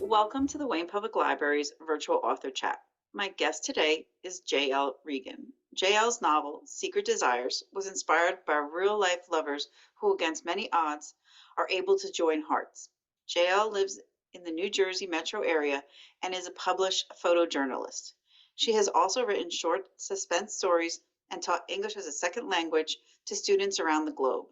Welcome to the Wayne Public Library's virtual author chat. My guest today is J.L. Regen. J.L.'s novel, Secret Desires, was inspired by real life lovers who, against many odds, are able to join hearts. J.L. lives in the New Jersey metro area and is a published photojournalist. She has also written short suspense stories and taught English as a second language to students around the globe.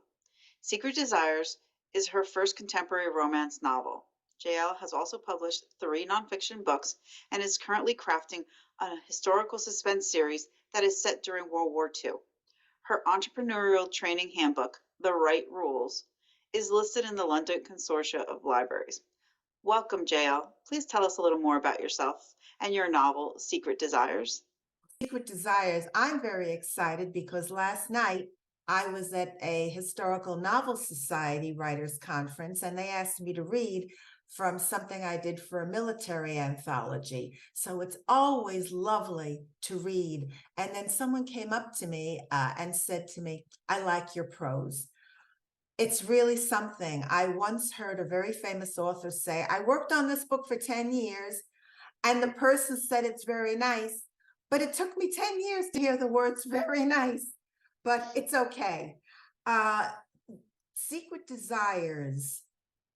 Secret Desires is her first contemporary romance novel. JL has also published three nonfiction books and is currently crafting a historical suspense series that is set during World War II. Her entrepreneurial training handbook, The Right Rules, is listed in the London Consortia of Libraries. Welcome, JL. Please tell us a little more about yourself and your novel, Secret Desires. Secret Desires. I'm very excited because last night I was at a Historical Novel Society Writers Conference and they asked me to read from something I did for a military anthology. So it's always lovely to read. And then someone came up to me and said to me, I like your prose. It's really something. I once heard a very famous author say, I worked on this book for 10 years and the person said it's very nice, but it took me 10 years to hear the words very nice, but it's okay. Uh, Secret Desires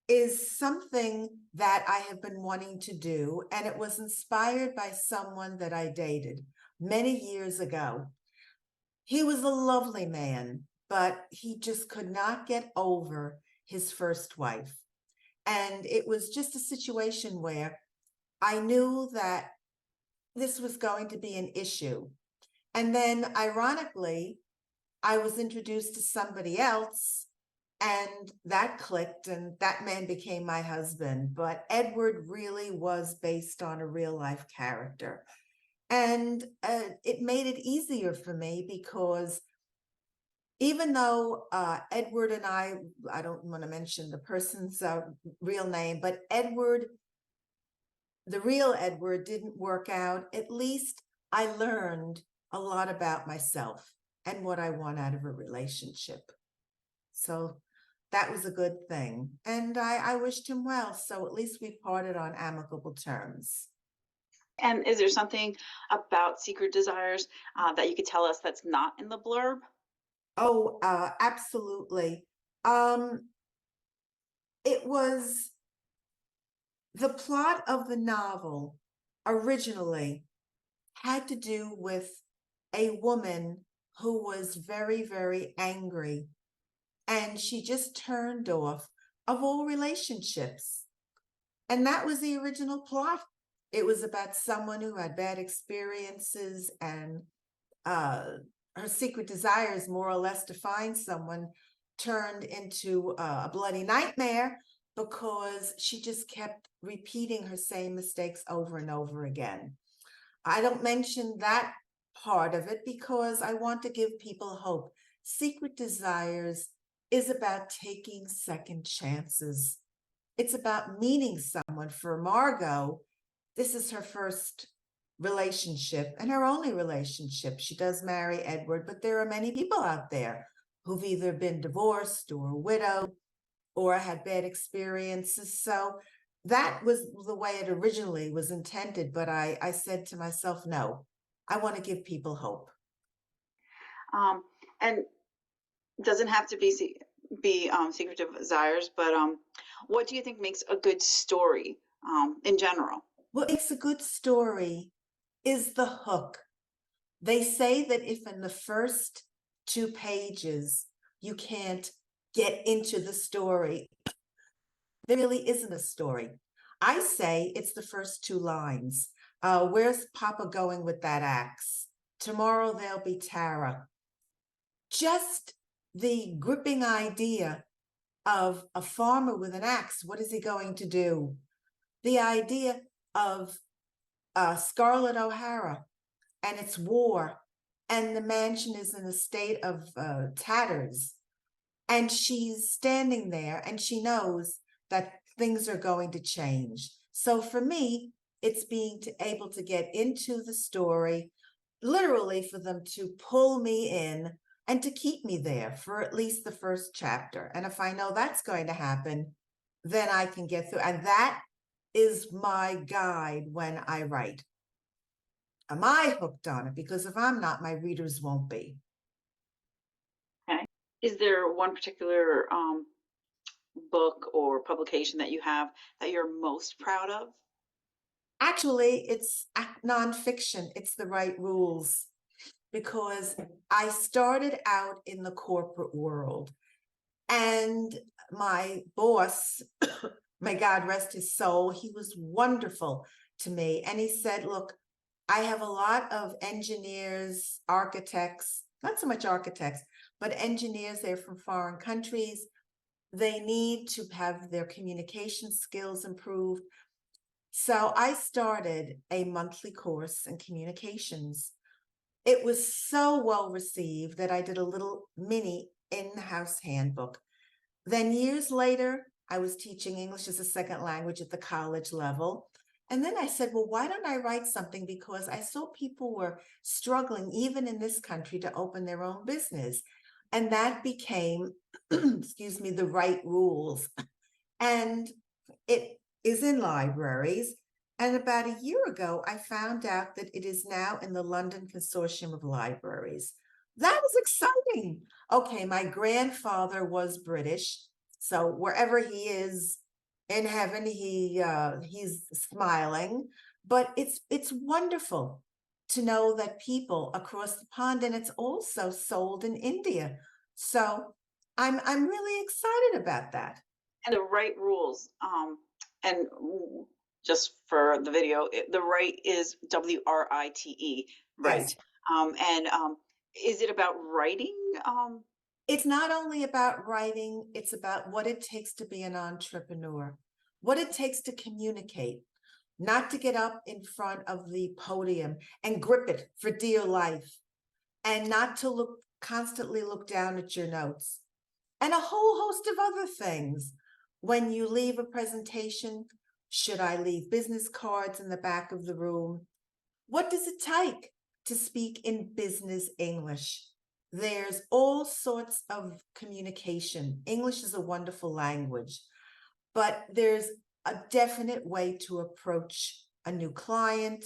is something that I have been wanting to do, and it was inspired by someone that I dated many years ago. He was a lovely man, but he just could not get over his first wife. And it was just a situation where I knew that this was going to be an issue. And then, ironically, I was introduced to somebody else, and that clicked, and that man became my husband. But Edward really was based on a real life character. And it made it easier for me because even though Edward and I don't want to mention the person's real name, but Edward, the real Edward, didn't work out, at least I learned a lot about myself and what I want out of a relationship. So that was a good thing. And I wished him well. So at least we parted on amicable terms. And is there something about Secret Desires that you could tell us that's not in the blurb? Oh, absolutely. Um, it was the plot of the novel originally had to do with a woman who was very, very angry. And she just turned off of all relationships. And that was the original plot. It was about someone who had bad experiences and uh, her secret desires, more or less, to find someone turned into a bloody nightmare because she just kept repeating her same mistakes over and over again. I don't mention that part of it because I want to give people hope. Secret Desires is about taking second chances. It's about meeting someone. For Margot, this is her first relationship and her only relationship. She does marry Edward, but there are many people out there who've either been divorced or widowed or had bad experiences. So that was the way it originally was intended. But I said to myself, no, I want to give people hope. Um, and doesn't have to be Secret Desires, but what do you think makes a good story in general? What makes a good story is the hook. They say that if in the first 2 pages you can't get into the story, there really isn't a story. I say it's the first 2 lines. Where's Papa going with that axe? Tomorrow there'll be Tara. Just the gripping idea of a farmer with an axe. What is he going to do? The idea of Scarlett O'Hara and it's war, and the mansion is in a state of tatters. And she's standing there and she knows that things are going to change. So for me, it's being able to get into the story, literally for them to pull me in and to keep me there for at least the first chapter. And if I know that's going to happen, then I can get through. And that is my guide when I write. Am I hooked on it? Because if I'm not, my readers won't be. Okay. Is there one particular book or publication that you have that you're most proud of? Actually, it's nonfiction. It's The Right Rules because I started out in the corporate world and my boss, may God rest his soul, he was wonderful to me. And he said, look, I have a lot of engineers, architects, not so much architects, but engineers, they're from foreign countries. They need to have their communication skills improved. So I started a monthly course in communications. It was so well received that I did a little mini in-house handbook. Then years later, I was teaching English as a second language at the college level. And then I said, well, why don't I write something? Because I saw people were struggling, even in this country, to open their own business. And that became, excuse me, The Right Rules. And it is in libraries. And about a year ago, I found out that it is now in the London Consortium of Libraries. That was exciting. Okay, my grandfather was British, so wherever he is in heaven, he's smiling. But it's wonderful to know that people across the pond, and it's also sold in India. So I'm really excited about that. And the right rules. And just for the video, the right is WRITE, Yes. right? And is it about writing? It's not only about writing, it's about what it takes to be an entrepreneur, what it takes to communicate, not to get up in front of the podium and grip it for dear life, and not to constantly look down at your notes, and a whole host of other things. When you leave a presentation, should I leave business cards in the back of the room? What does it take to speak in business English? There's all sorts of communication. English is a wonderful language, but there's a definite way to approach a new client.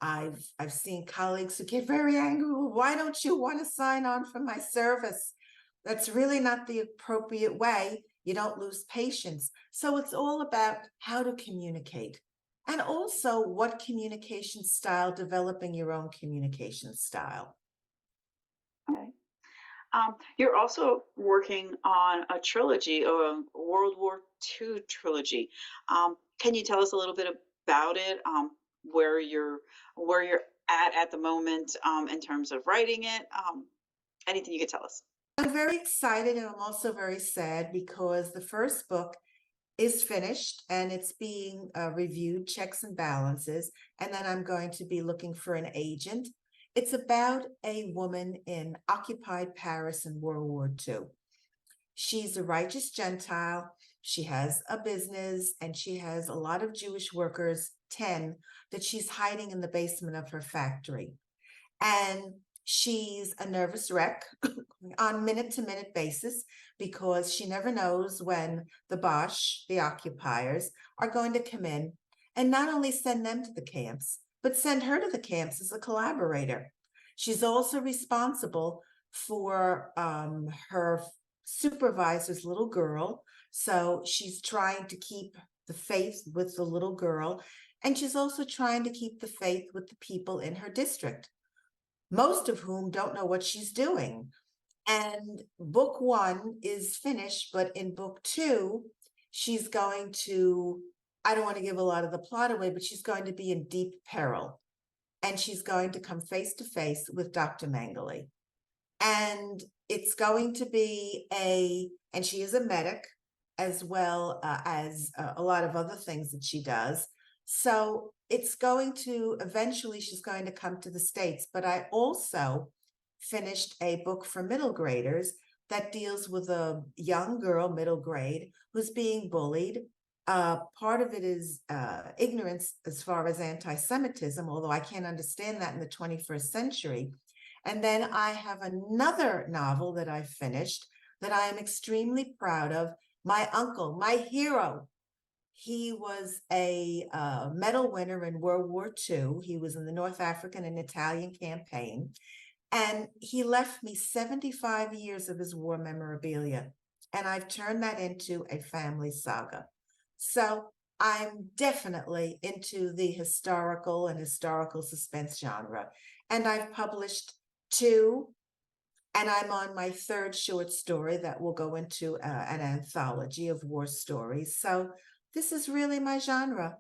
I've seen colleagues who get very angry. "Well, why don't you want to sign on for my service?" That's really not the appropriate way. You don't lose patience. So it's all about how to communicate and also what communication style, developing your own communication style. Okay. You're also working on a trilogy, a World War II trilogy. Can you tell us a little bit about it? Where you're at the moment in terms of writing it? Anything you could tell us? I'm very excited and I'm also very sad because the first book is finished and it's being reviewed, checks and balances. And then I'm going to be looking for an agent. It's about a woman in occupied Paris in World War II. She's a righteous Gentile. She has a business and she has a lot of Jewish workers, 10, that she's hiding in the basement of her factory. And she's a nervous wreck on minute to minute basis because she never knows when the Bosch, the occupiers, are going to come in and not only send them to the camps, but send her to the camps as a collaborator. She's also responsible for her supervisor's little girl. So she's trying to keep the faith with the little girl. And she's also trying to keep the faith with the people in her district, most of whom don't know what she's doing. And book one is finished, but in book two, she's going to, I don't want to give a lot of the plot away, but she's going to be in deep peril. And she's going to come face to face with Dr. Mengele. And it's going to be and she is a medic as well as a lot of other things that she does. So it's going to eventually, she's going to come to the States. But I also finished a book for middle graders that deals with a young girl, middle grade, who's being bullied. Part of it is ignorance as far as anti-Semitism, although I can't understand that in the 21st century. And then I have another novel that I finished that I am extremely proud of. My uncle, my hero, He was a medal winner in World War II. He was in the North African and Italian campaign. And he left me 75 years of his war memorabilia. And I've turned that into a family saga. So I'm definitely into the historical and historical suspense genre. And I've published two, and I'm on my third short story that will go into an anthology of war stories. So this is really my genre.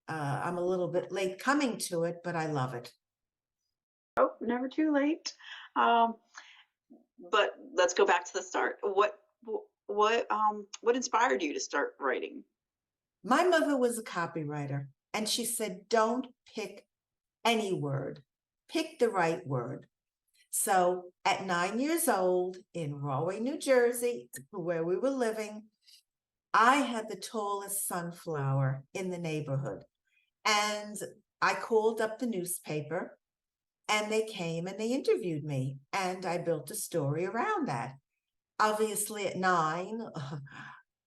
I'm a little bit late coming to it, but I love it. Oh, never too late. Um, but let's go back to the start. What inspired you to start writing? My mother was a copywriter, and she said, don't pick any word, pick the right word. So at 9 years old in Rahway, New Jersey, where we were living, I had the tallest sunflower in the neighborhood. And I called up the newspaper, and they came and they interviewed me, and I built a story around that. Obviously, at 9,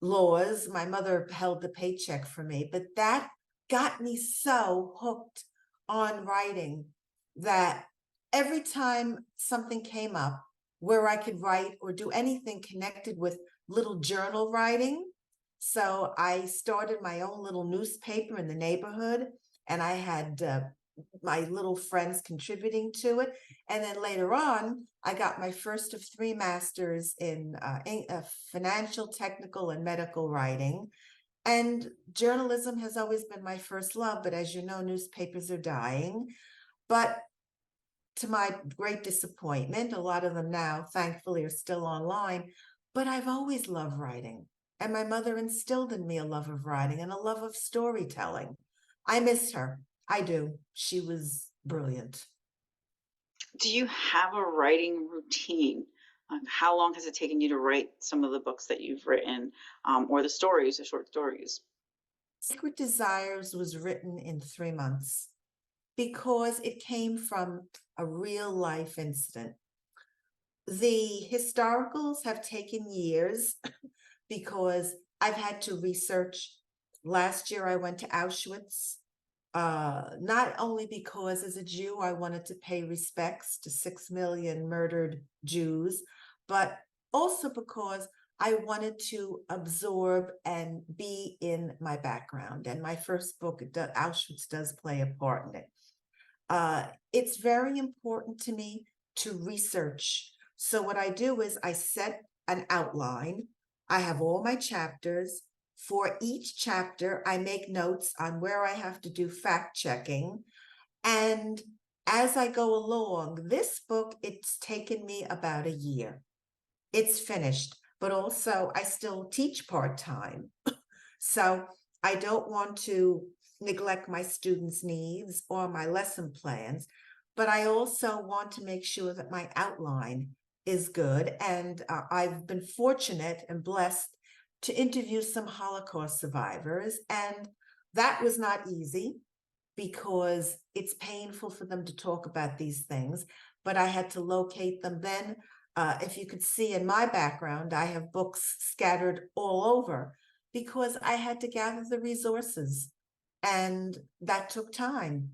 laws, my mother held the paycheck for me, but that got me so hooked on writing that every time something came up where I could write or do anything connected with little journal writing. So I started my own little newspaper in the neighborhood, and I had my little friends contributing to it. And then later on, I got my first of three masters in financial, technical, and medical writing. And journalism has always been my first love, but as you know, newspapers are dying. But to my great disappointment, a lot of them now, thankfully, are still online. But I've always loved writing. And my mother instilled in me a love of writing and a love of storytelling. I miss her. I do. She was brilliant. Do you have a writing routine? How long has it taken you to write some of the books that you've written, or the stories, the short stories? Secret Desires was written in 3 months because it came from a real life incident. The historicals have taken years because I've had to research. Last year, I went to Auschwitz, not only because as a Jew, I wanted to pay respects to 6 million murdered Jews, but also because I wanted to absorb and be in my background. And my first book, Auschwitz, does play a part in it. It's very important to me to research. So what I do is I set an outline. I have all my chapters. For each chapter, I make notes on where I have to do fact checking. And as I go along, this book, it's taken me about a year. It's finished, but also I still teach part-time. So I don't want to neglect my students' needs or my lesson plans, but I also want to make sure that my outline is good. And I've been fortunate and blessed to interview some Holocaust survivors. And that was not easy because it's painful for them to talk about these things, but I had to locate them then. If you could see in my background, I have books scattered all over because I had to gather the resources, and that took time.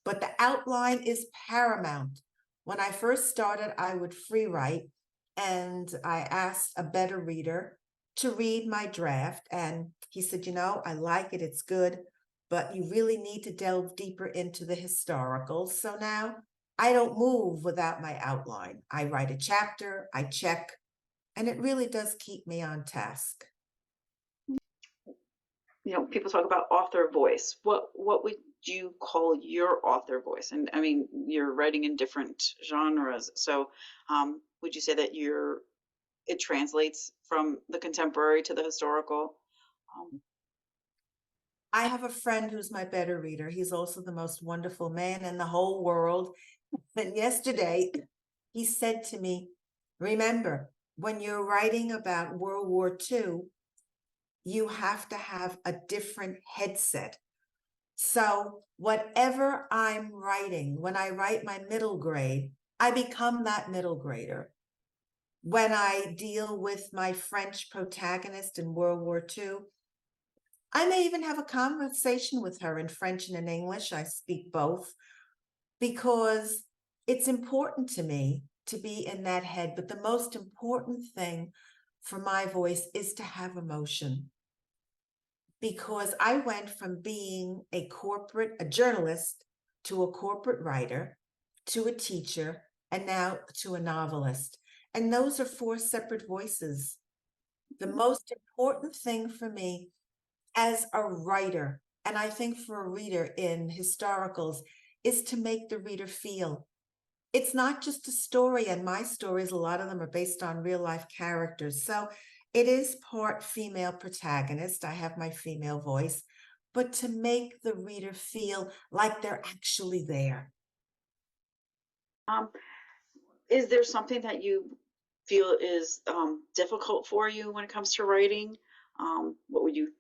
But the outline is paramount. When I first started, I would free write, and I asked a better reader to read my draft. And he said, I like it, it's good, but you really need to delve deeper into the historical. So now I don't move without my outline. I write a chapter, I check, and it really does keep me on task. People talk about author voice. What would you call your author voice? And I mean, you're writing in different genres, so would you say that it translates from the contemporary to the historical? Um, I have a friend who's my better reader. He's also the most wonderful man in the whole world. And yesterday, he said to me, remember, when you're writing about World War II, you have to have a different headset. So, whatever I'm writing, when I write my middle grade, I become that middle grader. When I deal with my French protagonist in World War II, I may even have a conversation with her in French and in English. I speak both because it's important to me to be in that head. But the most important thing for my voice is to have emotion, because I went from being a journalist, to a corporate writer, to a teacher, and now to a novelist. And those are four separate voices. The most important thing for me as a writer, and I think for a reader in historicals, is to make the reader feel. It's not just a story, and my stories, a lot of them are based on real life characters. So it is part female protagonist. I have my female voice, but to make the reader feel like they're actually there. Um, is there something that you feel is difficult for you when it comes to writing? What would you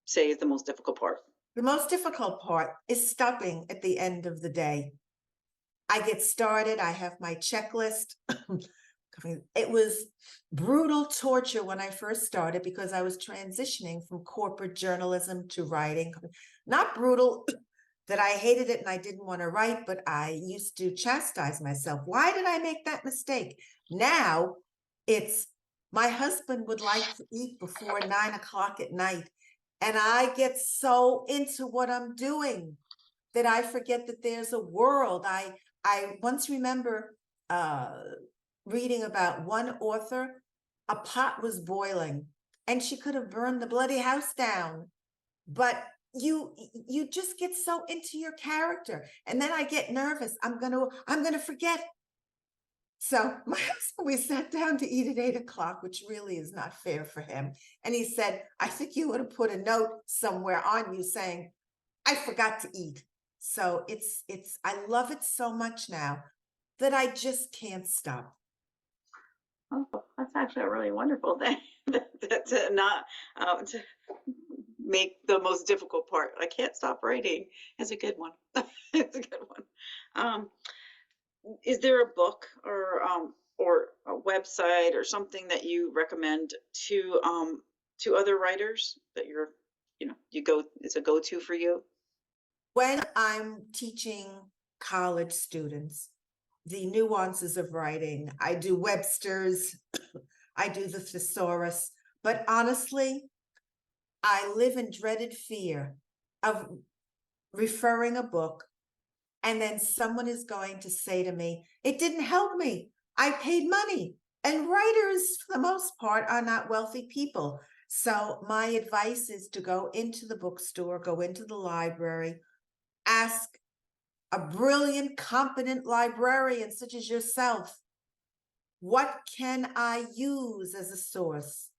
say is the most difficult part? The most difficult part is stopping at the end of the day. I get started, I have my checklist. It was brutal torture when I first started because I was transitioning from corporate journalism to writing. Not brutal that I hated it and I didn't want to write, but I used to chastise myself. Why did I make that mistake? Now it's my husband would like to eat before 9 o'clock at night. And I get so into what I'm doing that I forget that there's a world. I once remember uh, reading about one author. A pot was boiling, and she could have burned the bloody house down. But you just get so into your character, and then I get nervous. I'm gonna forget. So my husband, we sat down to eat at 8 o'clock, which really is not fair for him. And he said, "I think you would have put a note somewhere on you saying I forgot to eat." So it's I love it so much now that I just can't stop. Oh, that's actually a really wonderful thing to not to make the most difficult part. I can't stop writing is a good one. It's a good one. Um, is there a book or a website or something that you recommend to other writers that you go it's a go-to for you? When I'm teaching college students the nuances of writing, I do Webster's, I do the thesaurus, but honestly, I live in dreaded fear of referring a book and then someone is going to say to me, "It didn't help me. I paid money." And writers, for the most part, are not wealthy people. So my advice is to go into the bookstore, go into the library, ask a brilliant, competent librarian such as yourself, what can I use as a source?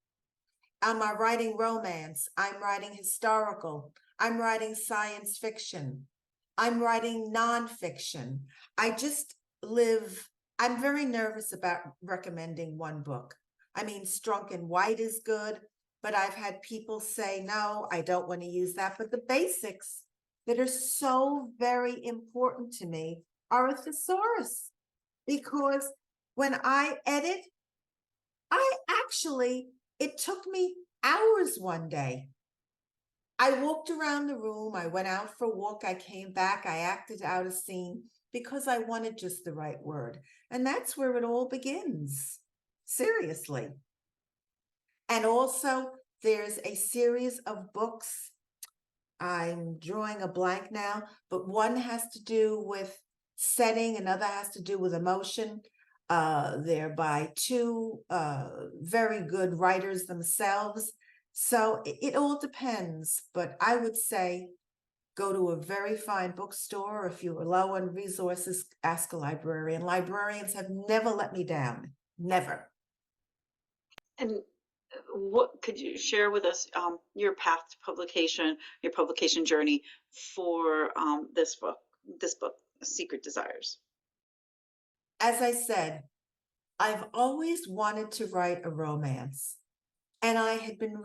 Am I writing romance? I'm writing historical. I'm writing science fiction. I'm writing nonfiction. I just live, I'm very nervous about recommending one book. I mean, Strunk and White is good, but I've had people say, no, I don't want to use that. But the basics that are so very important to me are a thesaurus, because when I edit, I actually, it took me hours one day. I walked around the room, I went out for a walk, I came back, I acted out a scene because I wanted just the right word. And that's where it all begins. Seriously. And also, there's a series of books. I'm drawing a blank now, but one has to do with setting, another has to do with emotion. They're by two very good writers themselves. So it all depends, but I would say go to a very fine bookstore. If you are low on resources, ask a librarian. Librarians have never let me down, never. And what could you share with us your path to publication, your publication journey for this book, Secret Desires? As I said, I've always wanted to write a romance. And I've been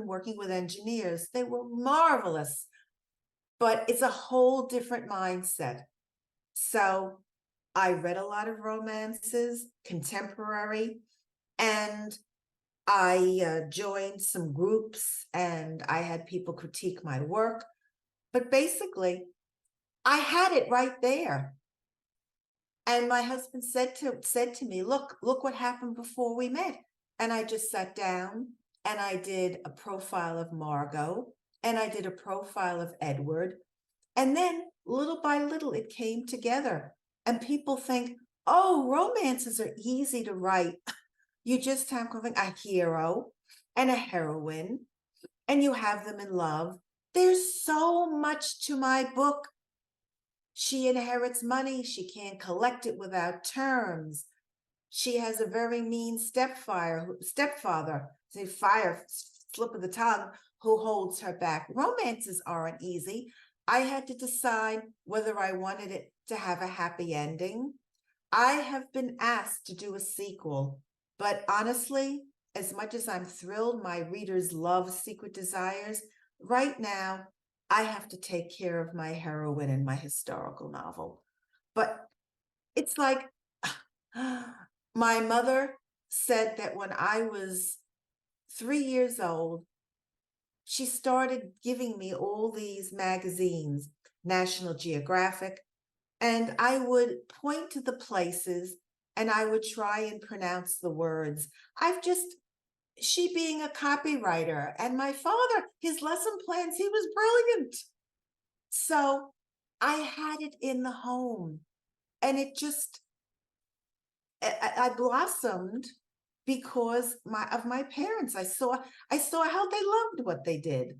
working with engineers. They were marvelous, but it's a whole different mindset. So I read a lot of romances, contemporary, and I joined some groups and I had people critique my work. But basically, I had it right there. And my husband said to me, look what happened before we met. And I just sat down and I did a profile of Margot and I did a profile of Edward. And then little by little it came together. And people think, oh, romances are easy to write. You just have a hero and a heroine, and you have them in love. There's so much to my book. She inherits money. She can't collect it without terms. She has a very mean stepfather, say fire, slip of the tongue, who holds her back. Romances aren't easy. I had to decide whether I wanted it to have a happy ending. I have been asked to do a sequel, but honestly, as much as I'm thrilled my readers love Secret Desires, right now I have to take care of my heroine in my historical novel. But it's like my mother said that when I was 3 years old, she started giving me all these magazines, National Geographic, and I would point to the places and I would try and pronounce the words. She being a copywriter, and my father, his lesson plans, he was brilliant. So I had it in the home and it just, I blossomed because of my parents. I saw how they loved what they did,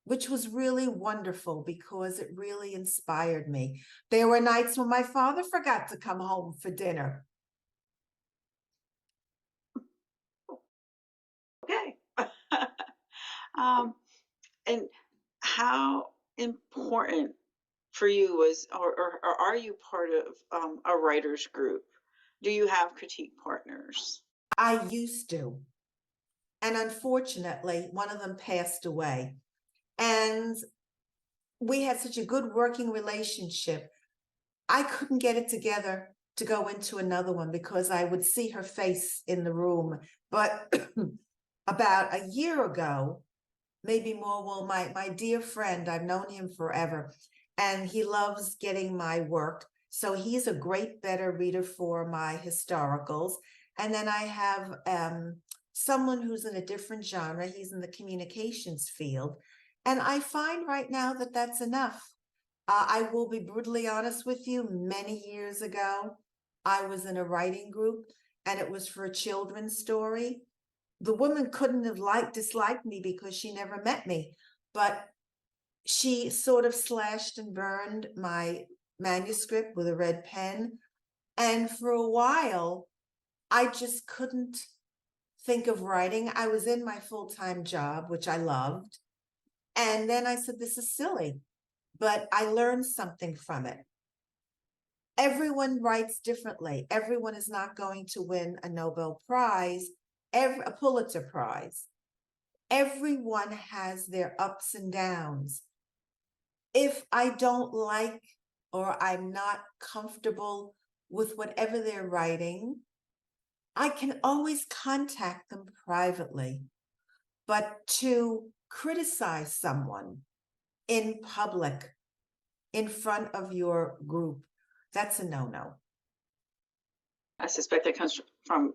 which was really wonderful because it really inspired me. There were nights when my father forgot to come home for dinner. Okay. um, and how important for you was, or are you part of a writers group? Do you have critique partners? I used to, and unfortunately, one of them passed away. And we had such a good working relationship. I couldn't get it together to go into another one because I would see her face in the room. But about a year ago, maybe more, well, my dear friend, I've known him forever, and he loves getting my work. So he's a great better reader for my historicals. And then I have someone who's in a different genre. He's in the communications field. And I find right now that that's enough. I will be brutally honest with you. Many years ago, I was in a writing group and it was for a children's story. The woman couldn't have disliked me because she never met me, but she sort of slashed and burned my manuscript with a red pen. And for a while, I just couldn't think of writing. I was in my full-time job, which I loved. And then I said, this is silly, but I learned something from it. Everyone writes differently. Everyone is not going to win a Nobel Prize, a Pulitzer Prize. Everyone has their ups and downs. If I don't like or I'm not comfortable with whatever they're writing, I can always contact them privately. But to criticize someone in public, in front of your group, that's a no-no. I suspect that comes from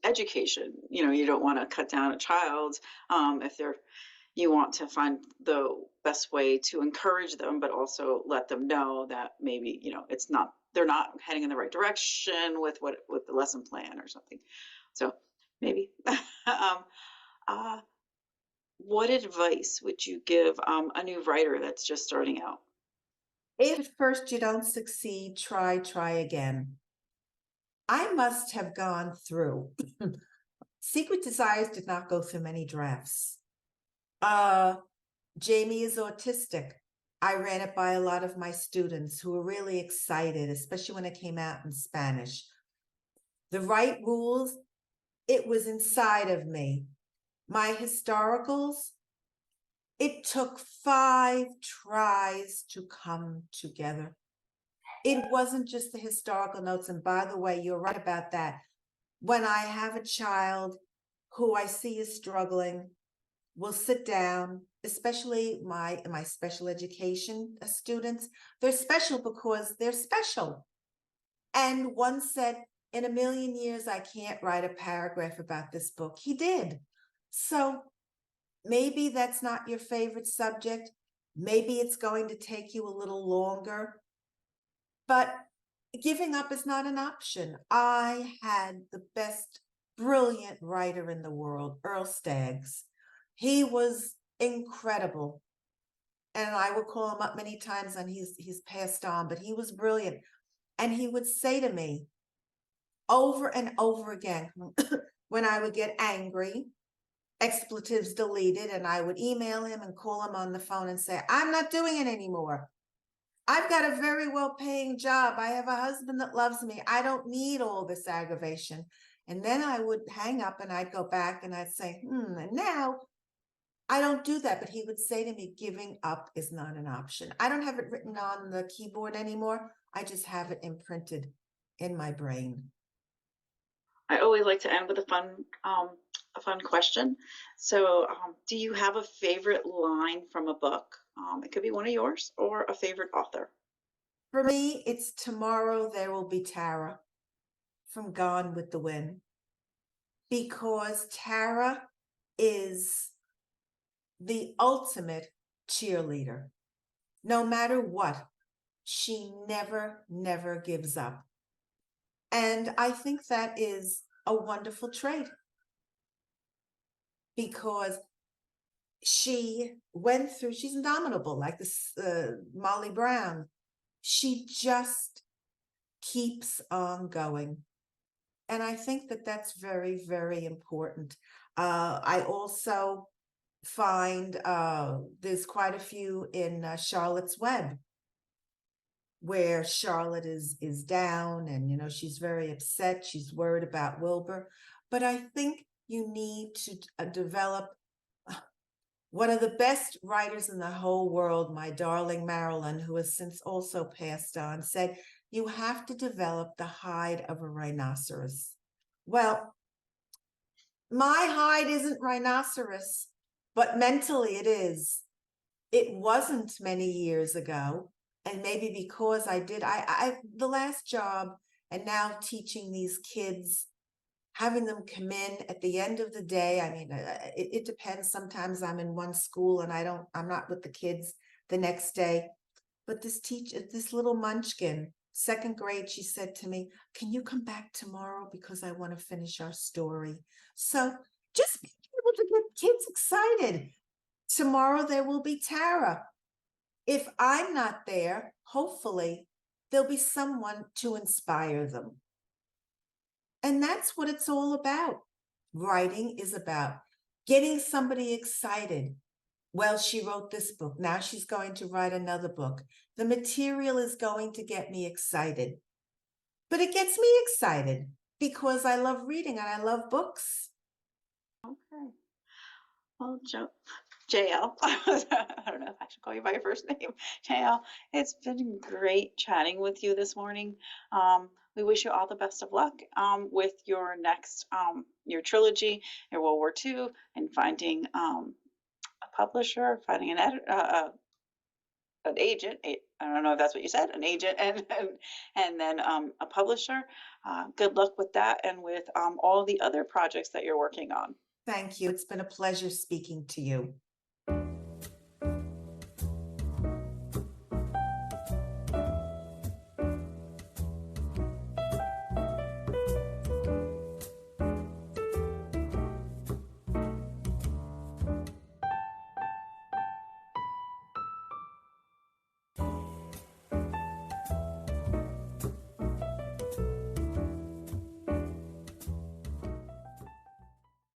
education. You don't want to cut down a child if you want to find the best way to encourage them, but also let them know that maybe it's not they're not heading in the right direction with the lesson plan or something. So maybe. um, uh, what advice would you give a new writer that's just starting out? If at first you don't succeed, try again. I must have gone through. Secret Desires did not go through many drafts. Jamie is autistic. I ran it by a lot of my students who were really excited, especially when it came out in Spanish. The right rules, it was inside of me. My historicals, it took 5 tries to come together. It wasn't just the historical notes. And by the way, you're right about that. when I have a child who I see is struggling, we'll sit down, especially my special education students. They're special because they're special. And one said, in a million years, I can't write a paragraph about this book. He did. So maybe that's not your favorite subject. Maybe it's going to take you a little longer, but giving up is not an option. I had the best, brilliant writer in the world, Earl Staggs. He was incredible. And I would call him up many times and he's passed on, but he was brilliant. And he would say to me over and over again, when I would get angry, expletives deleted, and I would email him and call him on the phone and say, I'm not doing it anymore. I've got a very well paying job. I have a husband that loves me. I don't need all this aggravation. And then I would hang up and I'd go back and I'd say, and now I don't do that. But he would say to me, giving up is not an option. I don't have it written on the keyboard anymore. I just have it imprinted in my brain. I always like to end with a fun question. So, do you have a favorite line from a book? It could be one of yours or a favorite author. For me, it's Tomorrow There Will Be Tara from Gone with the Wind, because Tara is the ultimate cheerleader. No matter what, she never gives up. And I think that is a wonderful trait because she went through, she's indomitable, like this Molly Brown. She just keeps on going. And I think that that's very important. I also find there's quite a few in Charlotte's Web, where Charlotte is down and she's very upset. She's worried about Wilbur. But I think you need to develop one of the best writers in the whole world, my darling Marilyn, who has since also passed on, said, you have to develop the hide of a rhinoceros. Well, my hide isn't rhinoceros, but mentally it is. It wasn't many years ago. And maybe because I the last job and now teaching these kids, having them come in at the end of the day. I mean, it depends. Sometimes I'm in one school and I'm not with the kids the next day. But this little munchkin, second grade, she said to me, can you come back tomorrow? Because I want to finish our story. So just being able to get kids excited. Tomorrow there will be Tara. If I'm not there, hopefully there'll be someone to inspire them. And that's what it's all about. Writing is about getting somebody excited. Well, she wrote this book. Now she's going to write another book. The material is going to get me excited. But it gets me excited because I love reading and I love books. Okay. Well, JL, I don't know if I should call you by your first name. JL, it's been great chatting with you this morning. We wish you all the best of luck with your next, your trilogy, your World War II, and finding a publisher, finding an agent. I don't know if that's what you said, an agent, and then a publisher. Good luck with that and with all the other projects that you're working on. Thank you. It's been a pleasure speaking to you.